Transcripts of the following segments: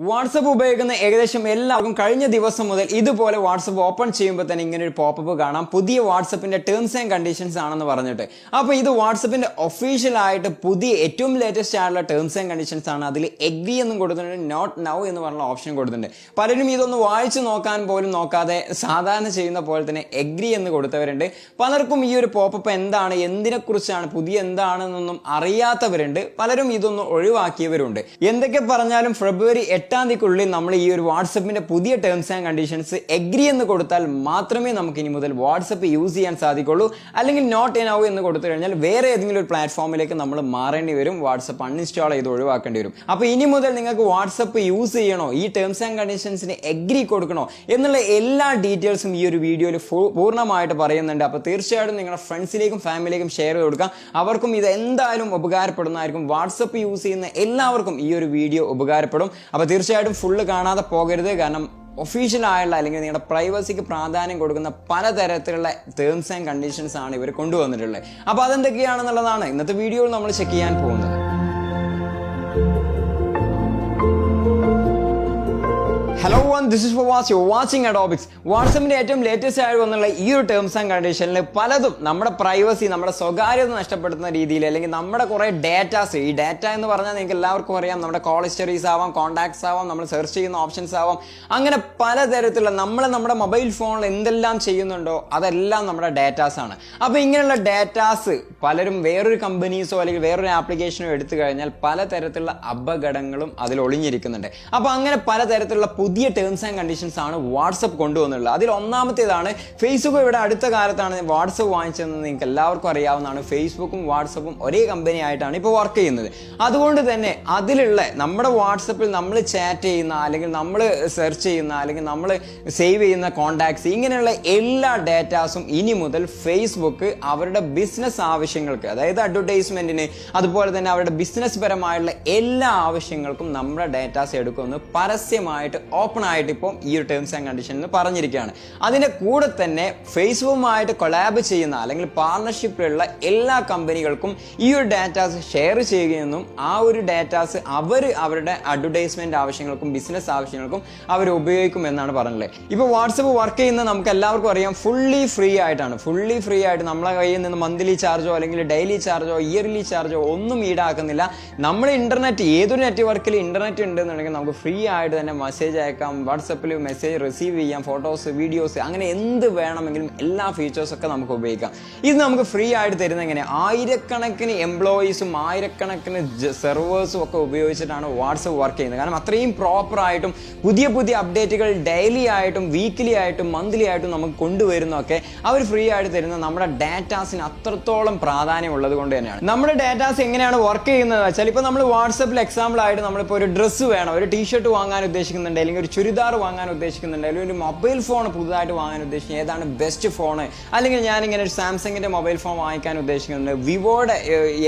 WhatsApp ഉപയോഗിക്കുന്ന ഏകദേശം എല്ലാവർക്കും കഴിഞ്ഞ ദിവസം മുതൽ ഇതുപോലെ വാട്സപ്പ് ഓപ്പൺ ചെയ്യുമ്പോൾ തന്നെ ഇങ്ങനെ ഒരു പോപ്പപ്പ് കാണാം. പുതിയ വാട്സപ്പിന്റെ ടേംസ് ആൻഡ് കണ്ടീഷൻസ് ആണെന്ന് പറഞ്ഞിട്ട്. അപ്പോൾ ഇത് വാട്സപ്പിന്റെ ഒഫീഷ്യൽ ആയിട്ട് പുതിയ ഏറ്റവും ലേറ്റസ്റ്റ് ആയിട്ടുള്ള ടേംസ് ആൻഡ് കണ്ടീഷൻസ് ആണ്. അതിൽ എഗ്രി എന്നും കൊടുത്തിട്ടുണ്ട്, നോട്ട് നൗ എന്ന് പറഞ്ഞ ഓപ്ഷൻ കൊടുത്തിട്ടുണ്ട്. പലരും ഇതൊന്ന് വായിച്ചു നോക്കാൻ പോലും നോക്കാതെ സാധാരണ ചെയ്യുന്ന പോലെ തന്നെ എഗ്രി എന്ന് കൊടുത്തവരുണ്ട്. പലർക്കും ഈ ഒരു പോപ്പപ്പ് എന്താണ്, എന്തിനെക്കുറിച്ചാണ്, പുതിയ എന്താണെന്നൊന്നും അറിയാത്തവരുണ്ട്. പലരും ഇതൊന്നും ഒഴിവാക്കിയവരുണ്ട്. എന്തൊക്കെ പറഞ്ഞാലും ഫെബ്രുവരി 8 തീയതിക്കുള്ളിൽ നമ്മൾ ഈ ഒരു വാട്സപ്പിന്റെ പുതിയ ടേംസ് ആൻഡ് കണ്ടീഷൻസ് എഗ്രി എന്ന് കൊടുത്താൽ മാത്രമേ നമുക്ക് ഇനി മുതൽ വാട്സപ്പ് യൂസ് ചെയ്യാൻ സാധിക്കുള്ളൂ. അല്ലെങ്കിൽ നോട്ട് നൗ എന്ന് കൊടുത്തു കഴിഞ്ഞാൽ വേറെ ഏതെങ്കിലും ഒരു പ്ലാറ്റ്ഫോമിലേക്ക് നമ്മൾ മാറേണ്ടി വരും. വാട്സപ്പ് അൺഇൻസ്റ്റാൾ ചെയ്ത് ഒഴിവാക്കേണ്ടി വരും. അപ്പോൾ ഇനി മുതൽ നിങ്ങൾക്ക് വാട്സപ്പ് യൂസ് ചെയ്യണോ, ഈ ടേംസ് ആൻഡ് കണ്ടീഷൻസിന് എഗ്രി കൊടുക്കണോ എന്നുള്ള എല്ലാ ഡീറ്റെയിൽസും ഈ ഒരു വീഡിയോയിൽ പൂർണ്ണമായിട്ട് പറയുന്നുണ്ട്. അപ്പോൾ തീർച്ചയായിട്ടും നിങ്ങളുടെ ഫ്രണ്ട്സിലേക്കും ഫാമിലിയിലേക്കും ഷെയർ ചെയ്ത് കൊടുക്കാം. അവർക്കും ഇത് എന്തായാലും ഉപകാരപ്പെടുന്നതായിരിക്കും. വാട്സപ്പ് യൂസ് ചെയ്യുന്ന എല്ലാവർക്കും ഈ ഒരു വീഡിയോ ഉപകാരപ്പെടും. അപ്പോൾ തീർച്ചയായിട്ടും ഫുള്ള് കാണാതെ പോകരുത്. കാരണം ഒഫീഷ്യൽ ആയുള്ള അല്ലെങ്കിൽ നിങ്ങളുടെ പ്രൈവസിക്ക് പ്രാധാന്യം കൊടുക്കുന്ന പലതരത്തിലുള്ള ടേംസ് ആൻഡ് കണ്ടീഷൻസ് ആണ് ഇവർ കൊണ്ടുവന്നിട്ടുള്ളത്. അപ്പോൾ അതെന്തൊക്കെയാണെന്നുള്ളതാണ് ഇന്നത്തെ വീഡിയോയിൽ നമ്മൾ ചെക്ക് ചെയ്യാൻ പോകുന്നത്. Hello one, this is Fawaz, you watching അഡോബിക്സ്. വാട്സപ്പിന്റെ ഏറ്റവും ലേറ്റസ്റ്റ് ആയി വന്നുള്ള ഈ ഒരു ടേംസ് ആൻഡ് കണ്ടീഷനിൽ പലതും നമ്മുടെ പ്രൈവസി, നമ്മുടെ സ്വകാര്യത നഷ്ടപ്പെടുത്തുന്ന രീതിയിൽ, അല്ലെങ്കിൽ നമ്മുടെ കുറെ ഡാറ്റാസ്, ഈ ഡാറ്റ എന്ന് പറഞ്ഞാൽ നിങ്ങൾക്ക് എല്ലാവർക്കും അറിയാം, നമ്മുടെ കോൾ ഹിസ്റ്ററീസ് ആവാം, കോൺടാക്ട്സ് ആവാം, നമ്മൾ സെർച്ച് ചെയ്യുന്ന ഓപ്ഷൻസ് ആവാം, അങ്ങനെ പലതരത്തിലുള്ള നമ്മുടെ മൊബൈൽ ഫോണിൽ എന്തെല്ലാം ചെയ്യുന്നുണ്ടോ അതെല്ലാം നമ്മുടെ ഡാറ്റാസ് ആണ്. അപ്പോൾ ഇങ്ങനെയുള്ള ഡാറ്റാസ് പലരും വേറൊരു കമ്പനീസോ അല്ലെങ്കിൽ വേറൊരു ആപ്ലിക്കേഷനോ എടുത്തു കഴിഞ്ഞാൽ പലതരത്തിലുള്ള അപകടങ്ങളും അതിൽ ഒളിഞ്ഞിരിക്കുന്നുണ്ട്. അപ്പോൾ അങ്ങനെ പലതരത്തിലുള്ള പുതിയ ടേംസ് ആൻഡ് കണ്ടീഷൻസ് ആണ് വാട്സപ്പ് കൊണ്ടുവന്നുള്ളത്. അതിൽ ഒന്നാമത്തേതാണ് ഫേസ്ബുക്ക്. ഇവിടെ അടുത്ത കാലത്താണ് വാട്സപ്പ് വാങ്ങിച്ചതെന്ന് നിങ്ങൾക്ക് എല്ലാവർക്കും അറിയാവുന്നതാണ്. ഫേസ്ബുക്കും വാട്സപ്പും ഒരേ കമ്പനി ആയിട്ടാണ് ഇപ്പോൾ വർക്ക് ചെയ്യുന്നത്. അതുകൊണ്ട് തന്നെ അതിലുള്ള നമ്മുടെ വാട്സപ്പിൽ നമ്മൾ ചാറ്റ് ചെയ്യുന്ന, അല്ലെങ്കിൽ നമ്മൾ സെർച്ച് ചെയ്യുന്ന, അല്ലെങ്കിൽ നമ്മൾ സേവ് ചെയ്യുന്ന കോൺടാക്ട്സ്, ഇങ്ങനെയുള്ള എല്ലാ ഡാറ്റാസും ഇനി മുതൽ ഫേസ്ബുക്ക് അവരുടെ ബിസിനസ് ആവശ്യങ്ങൾക്ക്, അതായത് അഡ്വർടൈസ്മെന്റിന്, അതുപോലെ തന്നെ അവരുടെ ബിസിനസ് പരമായുള്ള എല്ലാ ആവശ്യങ്ങൾക്കും നമ്മുടെ ഡാറ്റാസ് എടുക്കുമെന്ന് പരസ്യമായിട്ട് ഓപ്പൺ ആയിട്ട് ഇപ്പോൾ ഈ ഒരു ടേംസ് ആൻഡ് കണ്ടീഷൻ എന്ന് പറഞ്ഞിരിക്കുകയാണ്. അതിന്റെ കൂടെ തന്നെ ഫേസ്ബുക്കുമായിട്ട് കൊളാബ് ചെയ്യുന്ന അല്ലെങ്കിൽ പാർട്ണർഷിപ്പിലുള്ള എല്ലാ കമ്പനികൾക്കും ഈ ഒരു ഡാറ്റാസ് ഷെയർ ചെയ്യുകയെന്നും ആ ഒരു ഡാറ്റാസ് അവരുടെ അഡ്വർടൈസ്മെന്റ് ആവശ്യങ്ങൾക്കും ബിസിനസ് ആവശ്യങ്ങൾക്കും അവർ ഉപയോഗിക്കും എന്നാണ് പറഞ്ഞത്. ഇപ്പോൾ വാട്സപ്പ് വർക്ക് ചെയ്യുന്നത് നമുക്ക് എല്ലാവർക്കും അറിയാം, ഫുള്ളി ഫ്രീ ആയിട്ടാണ്. ഫുള്ളി ഫ്രീ ആയിട്ട് നമ്മളെ കയ്യിൽ നിന്ന് മന്ത്ലി ചാർജോ അല്ലെങ്കിൽ ഡെയിലി ചാർജോ ഇയർലി ചാർജോ ഒന്നും ഈടാക്കുന്നില്ല. നമ്മൾ ഇന്റർനെറ്റ്, ഏതൊരു നെറ്റ്വർക്കിൽ ഇന്റർനെറ്റ് ഉണ്ടെന്നുണ്ടെങ്കിൽ നമുക്ക് ഫ്രീ ആയിട്ട് തന്നെ മെസ്സേജ് അയക്കാം, വാട്സപ്പിൽ മെസ്സേജ് റിസീവ് ചെയ്യാം, ഫോട്ടോസ്, വീഡിയോസ്, അങ്ങനെ എന്ത് വേണമെങ്കിലും എല്ലാ ഫീച്ചേഴ്സൊക്കെ നമുക്ക് ഉപയോഗിക്കാം. ഇത് നമുക്ക് ഫ്രീ ആയിട്ട് തരുന്ന എങ്ങനെ, ആയിരക്കണക്കിന് എംപ്ലോയീസും ആയിരക്കണക്കിന് സെർവേഴ്സും ഒക്കെ ഉപയോഗിച്ചിട്ടാണ് വാട്സപ്പ് വർക്ക് ചെയ്യുന്നത്. കാരണം അത്രയും പ്രോപ്പറായിട്ടും പുതിയ പുതിയ അപ്ഡേറ്റുകൾ ഡെയിലി ആയിട്ടും വീക്ക്ലി ആയിട്ടും മന്ത്ലി ആയിട്ടും നമുക്ക് കൊണ്ടുവരുന്നതൊക്കെ അവർ ഫ്രീ ആയിട്ട് തരുന്ന നമ്മുടെ ഡാറ്റാസിന് അത്രത്തോളം പ്രാധാന്യം ഉള്ളത് കൊണ്ട് തന്നെയാണ്. നമ്മുടെ ഡാറ്റാസ് എങ്ങനെയാണ് വർക്ക് ചെയ്യുന്നത് വെച്ചാൽ, ഇപ്പോൾ നമ്മൾ വാട്സപ്പിൽ എക്സാമ്പിൾ ആയിട്ട് നമ്മളിപ്പോൾ ഒരു ഡ്രസ്സ് വേണം, ഒരു ടീഷർട്ട് വാങ്ങാൻ ഉദ്ദേശിക്കുന്നുണ്ട്, അല്ലെങ്കിൽ ഒരു ചുരിദാർ വാങ്ങാൻ ഉദ്ദേശിക്കുന്നുണ്ട്, അല്ലെങ്കിൽ ഒരു മൊബൈൽ ഫോൺ പുതുതായിട്ട് വാങ്ങാൻ ഉദ്ദേശിക്കുന്നത്, ഏതാണ് ബെസ്റ്റ് ഫോണ്, അല്ലെങ്കിൽ ഞാനിങ്ങനെ ഒരു സാംസങ്ങിന്റെ മൊബൈൽ ഫോൺ വാങ്ങിക്കാൻ ഉദ്ദേശിക്കുന്നുണ്ട്, വിവോയുടെ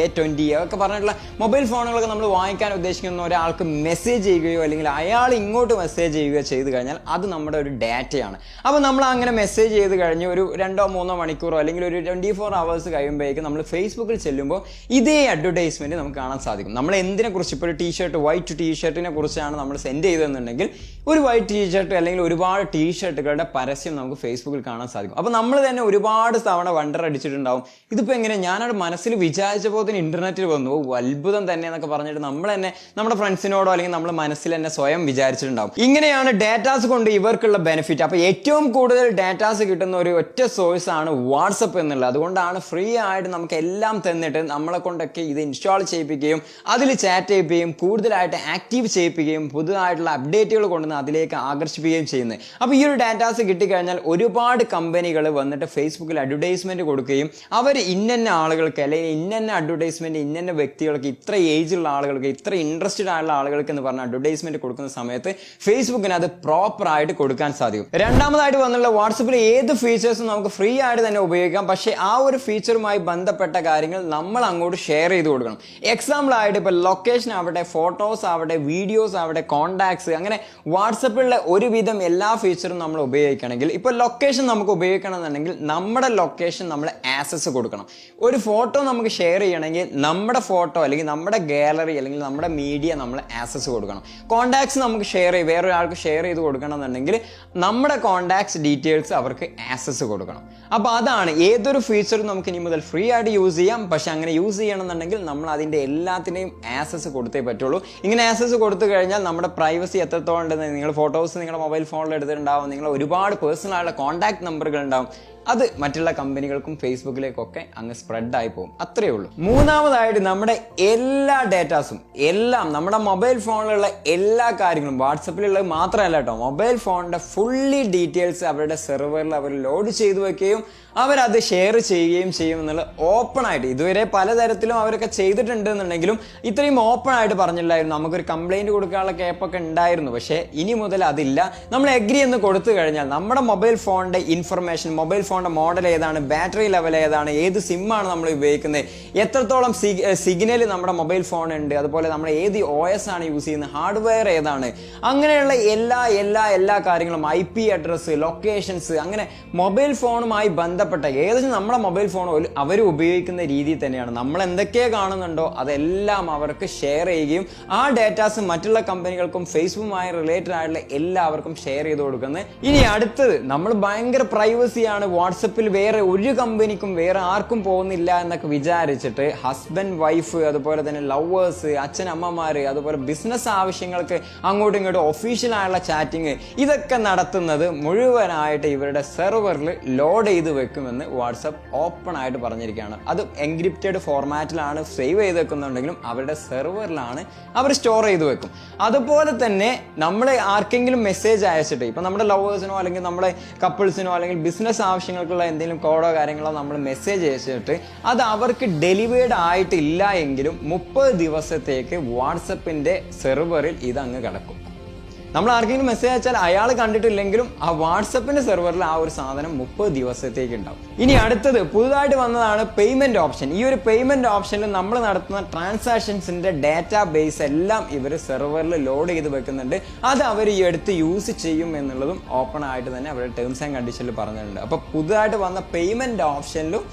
A20 ഒക്കെ പറഞ്ഞിട്ടുള്ള മൊബൈൽ ഫോണുകളൊക്കെ നമ്മൾ വാങ്ങിക്കാൻ ഉദ്ദേശിക്കുന്ന ഒരാൾക്ക് മെസ്സേജ് ചെയ്യുകയോ അല്ലെങ്കിൽ അയാൾ ഇങ്ങോട്ട് മെസ്സേജ് ചെയ്യുകയോ ചെയ്ത് കഴിഞ്ഞാൽ അത് നമ്മുടെ ഒരു ഡാറ്റയാണ്. അപ്പോൾ നമ്മൾ അങ്ങനെ മെസ്സേജ് ചെയ്ത് കഴിഞ്ഞ് ഒരു 2-3 മണിക്കൂറോ അല്ലെങ്കിൽ ഒരു 24 hours കഴിയുമ്പോഴേക്കും നമ്മൾ ഫേസ്ബുക്കിൽ ചെല്ലുമ്പോൾ ഇതേ അഡ്വർടൈസ്മെന്റ് നമുക്ക് കാണാൻ സാധിക്കും. നമ്മൾ എന്തിനെ കുറിച്ച്, ഇപ്പോൾ ഒരു ടീഷർട്ട്, വൈറ്റ് ടീഷർട്ടിനെ കുറിച്ചാണ് നമ്മൾ സെൻഡ് ചെയ്തതെന്നുണ്ടെങ്കിൽ ഒരു വൈറ്റ് ടീഷർട്ട് അല്ലെങ്കിൽ ഒരുപാട് ടീഷർട്ടുകളുടെ പരസ്യം നമുക്ക് ഫേസ്ബുക്കിൽ കാണാൻ സാധിക്കും. അപ്പോൾ നമ്മൾ തന്നെ ഒരുപാട് തവണ വണ്ടർ അടിച്ചിട്ടുണ്ടാവും, ഇതിപ്പോൾ എങ്ങനെ, ഞാനവിടെ മനസ്സിൽ വിചാരിച്ചപ്പോൾ തന്നെ ഇന്റർനെറ്റിൽ വന്നു, അത്ഭുതം തന്നെ എന്നൊക്കെ പറഞ്ഞിട്ട് നമ്മൾ തന്നെ നമ്മുടെ ഫ്രണ്ട്സിനോടോ അല്ലെങ്കിൽ നമ്മൾ മനസ്സിൽ തന്നെ സ്വയം വിചാരിച്ചിട്ടുണ്ടാവും. ഇങ്ങനെയാണ് ഡാറ്റാസ് കൊണ്ട് ഇവർക്കുള്ള ബെനിഫിറ്റ്. അപ്പോൾ ഏറ്റവും കൂടുതൽ ഡാറ്റാസ് കിട്ടുന്ന ഒരു ഒറ്റ സോഴ്സ് ആണ് വാട്സപ്പ് എന്നുള്ളത്. അതുകൊണ്ടാണ് ഫ്രീ ആയിട്ട് നമുക്ക് എല്ലാം തന്നിട്ട് നമ്മളെ കൊണ്ടൊക്കെ ഇത് ഇൻസ്റ്റാൾ ചെയ്യിപ്പിക്കുകയും അതിൽ ചാറ്റ് ചെയ്യിപ്പിക്കുകയും കൂടുതലായിട്ട് ആക്റ്റീവ് ചെയ്യിപ്പിക്കുകയും പുതുതായിട്ടുള്ള അപ്ഡേറ്റുകൾ കൊണ്ടുവന്ന് അതിലേക്ക് ആകർഷിപ്പിക്കുകയും ചെയ്യുന്നത്. അപ്പോൾ ഈ ഒരു ഡാറ്റാസ് കിട്ടിക്കഴിഞ്ഞാൽ ഒരുപാട് കമ്പനികൾ വന്നിട്ട് ഫേസ്ബുക്കിൽ അഡ്വർടൈസ്മെന്റ് കൊടുക്കുകയും അവർ ഇന്ന ആളുകൾക്ക് അല്ലെങ്കിൽ ഇന്ന അഡ്വർടൈസ്മെന്റ് ഇന്ന വ്യക്തികൾക്ക്, ഇത്ര ഏജുള്ള ആളുകൾക്ക്, ഇത്ര ഇൻട്രസ്റ്റഡ് ആയുള്ള ആളുകൾക്ക് എന്ന് പറഞ്ഞ അഡ്വർടൈസ്മെന്റ് കൊടുക്കുന്ന സമയത്ത് ഫേസ്ബുക്കിന് അത് പ്രോപ്പർ ആയിട്ട് കൊടുക്കാൻ സാധിക്കും. രണ്ടാമതായിട്ട് വന്നുള്ള വാട്സപ്പിൽ ഏത് ഫീച്ചേഴ്സും നമുക്ക് ഫ്രീ ആയിട്ട് തന്നെ ഉപയോഗിക്കാം. പക്ഷേ ആ ഒരു ഫീച്ചറുമായി ബന്ധപ്പെട്ട കാര്യങ്ങൾ നമ്മൾ അങ്ങോട്ട് ഷെയർ ചെയ്ത് കൊടുക്കണം. എക്സാമ്പിൾ ആയിട്ട് ഇപ്പോൾ ലൊക്കേഷൻ ആവട്ടെ, ഫോട്ടോസ് ആവട്ടെ, വീഡിയോസ് ആവട്ടെ, കോൺടാക്ട്സ്, അങ്ങനെ വാട്സപ്പിലെ ഒരുവിധം എല്ലാ ഫീച്ചറും നമ്മൾ ഉപയോഗിക്കണമെങ്കിൽ ഇപ്പോൾ ലൊക്കേഷൻ നമുക്ക് ഉപയോഗിക്കണമെന്നുണ്ടെങ്കിൽ നമ്മുടെ ലൊക്കേഷൻ നമ്മൾ ആക്സസ് കൊടുക്കണം. ഒരു ഫോട്ടോ നമുക്ക് ഷെയർ ചെയ്യണമെങ്കിൽ നമ്മുടെ ഫോട്ടോ അല്ലെങ്കിൽ നമ്മുടെ ഗാലറി അല്ലെങ്കിൽ നമ്മുടെ മീഡിയ നമ്മൾ ആക്സസ് കൊടുക്കണം. കോൺടാക്ട്സ് നമുക്ക് വേറൊരാൾക്ക് ഷെയർ ചെയ്ത് കൊടുക്കണമെന്നുണ്ടെങ്കിൽ നമ്മുടെ കോൺടാക്ട്സ് ഡീറ്റെയിൽസ് അവർക്ക് ആക്സസ് കൊടുക്കണം. അപ്പോൾ അതാണ് ഏതൊരു ഫീച്ചറും നമുക്ക് ഇനി മുതൽ ഫ്രീ ആയിട്ട് യൂസ് ചെയ്യാം. പക്ഷെ അങ്ങനെ യൂസ് ചെയ്യണമെന്നുണ്ടെങ്കിൽ നമ്മൾ അതിൻ്റെ എല്ലാത്തിനെയും ആക്സസ് കൊടുത്തേ പറ്റുള്ളൂ. ഇങ്ങനെ ആക്സസ് കൊടുത്തു കഴിഞ്ഞാൽ നമ്മുടെ പ്രൈവസി എത്രത്തോളം ഉണ്ടെന്ന് നിങ്ങൾ ഫോട്ടോസ് നിങ്ങളുടെ മൊബൈൽ ഫോണിൽ എടുത്തിട്ടുണ്ടാവും, നിങ്ങൾ ഒരുപാട് പേഴ്സണൽ ആയിട്ടുള്ള കോൺടാക്ട് നമ്പറുകൾ ഉണ്ടാവും, അത് മറ്റുള്ള കമ്പനികൾക്കും ഫേസ്ബുക്കിലേക്കൊക്കെ അങ്ങ് സ്പ്രെഡ് ആയി പോകും. അത്രയേ ഉള്ളൂ. മൂന്നാമതായിട്ട് നമ്മുടെ എല്ലാ ഡേറ്റാസും നമ്മുടെ മൊബൈൽ ഫോണിലുള്ള എല്ലാ കാര്യങ്ങളും വാട്സപ്പിലുള്ളത് മാത്രമല്ല കേട്ടോ, മൊബൈൽ ഫോണിന്റെ ഫുള്ളി ഡീറ്റെയിൽസ് അവരുടെ സെർവറിൽ അവർ ലോഡ് ചെയ്തു വെക്കുകയും അവരത് ഷെയർ ചെയ്യുകയും ചെയ്യും എന്നുള്ളത് ഓപ്പൺ ആയിട്ട് ഇതുവരെ പലതരത്തിലും അവരൊക്കെ ചെയ്തിട്ടുണ്ട് എന്നുണ്ടെങ്കിലും ഇത്രയും ഓപ്പൺ ആയിട്ട് പറഞ്ഞില്ലായിരുന്നു. നമുക്കൊരു കംപ്ലൈന്റ് കൊടുക്കാനുള്ള കേപ്പൊക്കെ ഉണ്ടായിരുന്നു. പക്ഷേ ഇനി മുതൽ അതില്ല. നമ്മൾ എഗ്രി എന്ന് കൊടുത്തു കഴിഞ്ഞാൽ നമ്മുടെ മൊബൈൽ ഫോണിന്റെ ഇൻഫർമേഷൻ, മൊബൈൽ ഫോണിന്റെ മോഡൽ ഏതാണ്, ബാറ്ററി ലെവൽ ഏതാണ്, ഏത് സിമ്മാണ് നമ്മൾ ഉപയോഗിക്കുന്നത്, എത്രത്തോളം സിഗ്നൽ നമ്മുടെ മൊബൈൽ ഫോൺ ഉണ്ട്, അതുപോലെ നമ്മൾ ഏത് OS ആണ് യൂസ് ചെയ്യുന്നത്, ഹാർഡ്വെയർ ഏതാണ്, അങ്ങനെയുള്ള എല്ലാ കാര്യങ്ങളും, IP അഡ്രസ്സ്, ലൊക്കേഷൻസ്, അങ്ങനെ മൊബൈൽ ഫോണുമായി ബന്ധപ്പെട്ട ഏകദേശം നമ്മുടെ മൊബൈൽ ഫോൺ അവർ ഉപയോഗിക്കുന്ന രീതി തന്നെയാണ്. നമ്മൾ എന്തൊക്കെ കാണുന്നുണ്ടോ അതെല്ലാം അവർക്ക് ഷെയർ ചെയ്യുകയും ആ ഡേറ്റാസ് മറ്റുള്ള കമ്പനികൾക്കും ഫേസ്ബുക്കുമായി റിലേറ്റഡ് ആയിട്ടുള്ള എല്ലാവർക്കും ഷെയർ ചെയ്ത് കൊടുക്കുന്നത്. ഇനി അടുത്തത്, നമ്മൾ ഭയങ്കര പ്രൈവസിയാണ്, വാട്സപ്പിൽ വേറെ ഒരു കമ്പനിക്കും വേറെ ആർക്കും പോകുന്നില്ല എന്നൊക്കെ വിചാരിച്ചിട്ട് ഹസ്ബൻഡ് വൈഫ്, അതുപോലെ തന്നെ ലവേഴ്സ്, അച്ഛൻ അമ്മമാര്, അതുപോലെ ബിസിനസ് ആവശ്യങ്ങൾക്ക് അങ്ങോട്ടും ഇങ്ങോട്ടും ഒഫീഷ്യൽ ആയുള്ള ചാറ്റിങ് ഇതൊക്കെ നടത്തുന്നത് മുഴുവനായിട്ട് ഇവരുടെ സെർവറിൽ ലോഡ് ചെയ്ത് വെക്കുമെന്ന് വാട്സപ്പ് ഓപ്പൺ ആയിട്ട് പറഞ്ഞിരിക്കുകയാണ്. അത് എൻക്രിപ്റ്റഡ് ഫോർമാറ്റിലാണ് സേവ് ചെയ്ത് വെക്കുന്നുണ്ടെങ്കിലും അവരുടെ സെർവറിലാണ് അവർ സ്റ്റോർ ചെയ്ത് വെക്കും. അതുപോലെ തന്നെ നമ്മൾ ആർക്കെങ്കിലും മെസ്സേജ് അയച്ചിട്ട്, ഇപ്പൊ നമ്മുടെ ലവേഴ്സിനോ അല്ലെങ്കിൽ നമ്മുടെ കപ്പിൾസിനോ അല്ലെങ്കിൽ ബിസിനസ് ആവശ്യങ്ങൾക്കുള്ള എന്തെങ്കിലും കോഡോ കാര്യങ്ങളോ നമ്മൾ മെസ്സേജ് അയച്ചിട്ട് അത് അവർക്ക് ഡെലിവേർഡ് ആയിട്ടില്ല എങ്കിലും 30 ദിവസത്തേക്ക് വാട്സപ്പിന്റെ സെർവറിൽ ഇത് അങ്ങ് കിടക്കും. നമ്മൾ ആർക്കെങ്കിലും മെസ്സേജ് അയച്ചാൽ അയാൾ കണ്ടിട്ടില്ലെങ്കിലും ആ വാട്സപ്പിന്റെ സെർവറിൽ ആ ഒരു സാധനം 30 ദിവസത്തേക്ക് ഉണ്ടാവും. ഇനി അടുത്തത് പുതുതായിട്ട് വന്നതാണ് പേയ്മെന്റ് ഓപ്ഷൻ. ഈ ഒരു പേയ്മെന്റ് ഓപ്ഷനിൽ നമ്മൾ നടത്തുന്ന ട്രാൻസാക്ഷൻസിന്റെ ഡാറ്റാ ബേസ് എല്ലാം ഇവർ സെർവറിൽ ലോഡ് ചെയ്ത് വെക്കുന്നുണ്ട്. അത് അവർ ഈ അടുത്ത് യൂസ് ചെയ്യും എന്നുള്ളതും ഓപ്പൺ ആയിട്ട് തന്നെ അവരുടെ ടേംസ് ആൻഡ് കണ്ടീഷനിൽ പറഞ്ഞിട്ടുണ്ട്. അപ്പൊ പുതുതായിട്ട് വന്ന പേയ്മെന്റ് ഓപ്ഷനിലും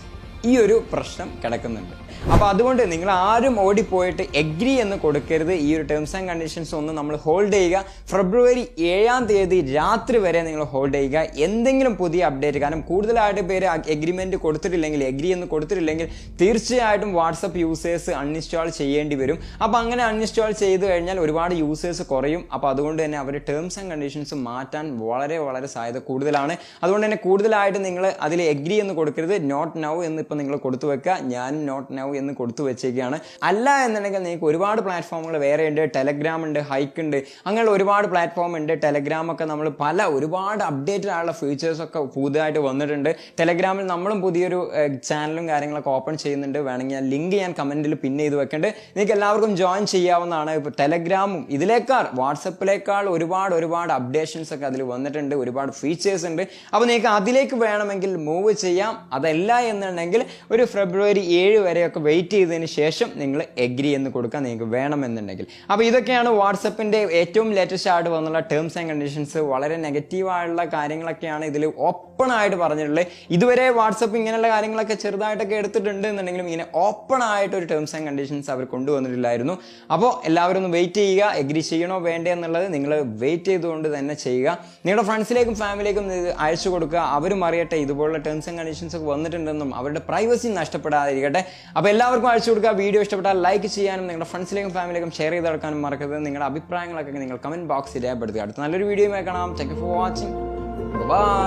ഈ ഒരു പ്രശ്നം കിടക്കുന്നുണ്ട്. അപ്പോൾ അതുകൊണ്ട് നിങ്ങൾ ആരും ഓടിപ്പോയിട്ട് എഗ്രി എന്ന് കൊടുക്കരുത്. ഈ ഒരു ടേംസ് ആൻഡ് കണ്ടീഷൻസ് ഒന്ന് നമ്മൾ ഹോൾഡ് ചെയ്യുക. ഫെബ്രുവരി 7-ാം തീയതി രാത്രി വരെ നിങ്ങൾ ഹോൾഡ് ചെയ്യുക. എന്തെങ്കിലും പുതിയ അപ്ഡേറ്റ്, കാരണം കൂടുതലായിട്ട് പേര് എഗ്രിമെന്റ് കൊടുത്തിട്ടില്ലെങ്കിൽ, എഗ്രി എന്ന് കൊടുത്തിട്ടില്ലെങ്കിൽ തീർച്ചയായിട്ടും വാട്സപ്പ് യൂസേഴ്സ് അൺഇൻസ്റ്റാൾ ചെയ്യേണ്ടി വരും. അപ്പോൾ അങ്ങനെ അൺഇൻസ്റ്റാൾ ചെയ്ത് കഴിഞ്ഞാൽ ഒരുപാട് യൂസേഴ്സ് കുറയും. അപ്പോൾ അതുകൊണ്ട് തന്നെ അവർ ടേംസ് ആൻഡ് കണ്ടീഷൻസ് മാറ്റാൻ വളരെ സാധ്യത കൂടുതലാണ്. അതുകൊണ്ട് തന്നെ കൂടുതലായിട്ട് നിങ്ങൾ അതിൽ എഗ്രി എന്ന് കൊടുക്കരുത്. നോട്ട് നൗ എന്ന് ഇപ്പോൾ നിങ്ങൾ കൊടുത്തു വെക്കുക. ഞാൻ നോട്ട് നൗ എന്ന് കൊടുത്തു വെച്ചേക്കാണ്. അല്ല എന്നുണ്ടെങ്കിൽ നിങ്ങൾക്ക് ഒരുപാട് പ്ലാറ്റ്ഫോമുകൾ വേറെ ഉണ്ട്. ടെലഗ്രാം ഉണ്ട്, ഹൈക്ക് ഉണ്ട്, അങ്ങനെയുള്ള ഒരുപാട് പ്ലാറ്റ്ഫോം ഉണ്ട്. ടെലഗ്രാം ഒക്കെ നമ്മൾ ഒരുപാട് അപ്ഡേറ്റഡ് ആയുള്ള ഫീച്ചേഴ്സ് ഒക്കെ പുതുതായിട്ട് വന്നിട്ടുണ്ട്. ടെലഗ്രാമിൽ നമ്മളും പുതിയൊരു ചാനലും കാര്യങ്ങളൊക്കെ ഓപ്പൺ ചെയ്യുന്നുണ്ട്. വേണമെങ്കിൽ ലിങ്ക് ഞാൻ കമന്റിൽ പിൻ ചെയ്ത് വെക്കുന്നുണ്ട്. നിങ്ങൾക്ക് എല്ലാവർക്കും ജോയിൻ ചെയ്യാവുന്നതാണ്. ഇപ്പോൾ ടെലഗ്രാമും ഇതിലേക്കാൾ വാട്സപ്പിലേക്കാൾ ഒരുപാട് അപ്ഡേഷൻസ് ഒക്കെ അതിൽ വന്നിട്ടുണ്ട്. ഒരുപാട് ഫീച്ചേഴ്സ് ഉണ്ട്. അപ്പോൾ നിങ്ങൾക്ക് അതിലേക്ക് വേണമെങ്കിൽ മൂവ് ചെയ്യാം. അതല്ല എന്നുണ്ടെങ്കിൽ ഒരു ഫെബ്രുവരി 7 വരെയൊക്കെ വെയിറ്റ് ചെയ്തതിന് ശേഷം നിങ്ങൾ എഗ്രി എന്ന് കൊടുക്കാൻ നിങ്ങൾക്ക് വേണമെന്നുണ്ടെങ്കിൽ. അപ്പോൾ ഇതൊക്കെയാണ് വാട്സപ്പിന്റെ ഏറ്റവും ലേറ്റസ്റ്റ് ആയിട്ട് വന്നുള്ള ടേംസ് ആൻഡ് കണ്ടീഷൻസ്. വളരെ നെഗറ്റീവായുള്ള കാര്യങ്ങളൊക്കെയാണ് ഇതിൽ ഓപ്പൺ ആയിട്ട് പറഞ്ഞിട്ടുള്ളത്. ഇതുവരെ വാട്സപ്പ് ഇങ്ങനെയുള്ള കാര്യങ്ങളൊക്കെ ചെറുതായിട്ടൊക്കെ എടുത്തിട്ടുണ്ട് എന്നുണ്ടെങ്കിലും ഇങ്ങനെ ഓപ്പൺ ആയിട്ട് ഒരു ടേംസ് ആൻഡ് കണ്ടീഷൻസ് അവർ കൊണ്ടുവന്നിട്ടില്ലായിരുന്നു. അപ്പോൾ എല്ലാവരും ഒന്ന് വെയിറ്റ് ചെയ്യുക. എഗ്രി ചെയ്യണോ വേണ്ടേ എന്നുള്ളത് നിങ്ങൾ വെയിറ്റ് ചെയ്തുകൊണ്ട് തന്നെ ചെയ്യുക. നിങ്ങളുടെ ഫ്രണ്ട്സിലേക്കും ഫാമിലിയിലേക്കും ഇത് അയച്ചു കൊടുക്കുക. അവരും അറിയട്ടെ ഇതുപോലുള്ള ടേംസ് ആൻഡ് കണ്ടീഷൻസ് ഒക്കെ വന്നിട്ടുണ്ടെന്നും അവരുടെ പ്രൈവസി നഷ്ടപ്പെടാതിരിക്കട്ടെ. അപ്പോൾ എല്ലാവർക്കും അയച്ചു കൊടുക്കുക. വീഡിയോ ഇഷ്ടപ്പെട്ടാൽ ലൈക്ക് ചെയ്യാനും നിങ്ങളുടെ ഫ്രണ്ട്സിലേക്കും ഫാമിലിയിലേക്കും ഷെയർ ചെയ്ത് നടക്കാനും മറക്കരുത്. നിങ്ങളുടെ അഭിപ്രായങ്ങളൊക്കെ നിങ്ങൾ കമന്റ് ബോക്സിൽ രേഖപ്പെടുത്തുക. അടുത്ത നല്ലൊരു വീഡിയോയുമായി കാണാം. Thank you for watching. By.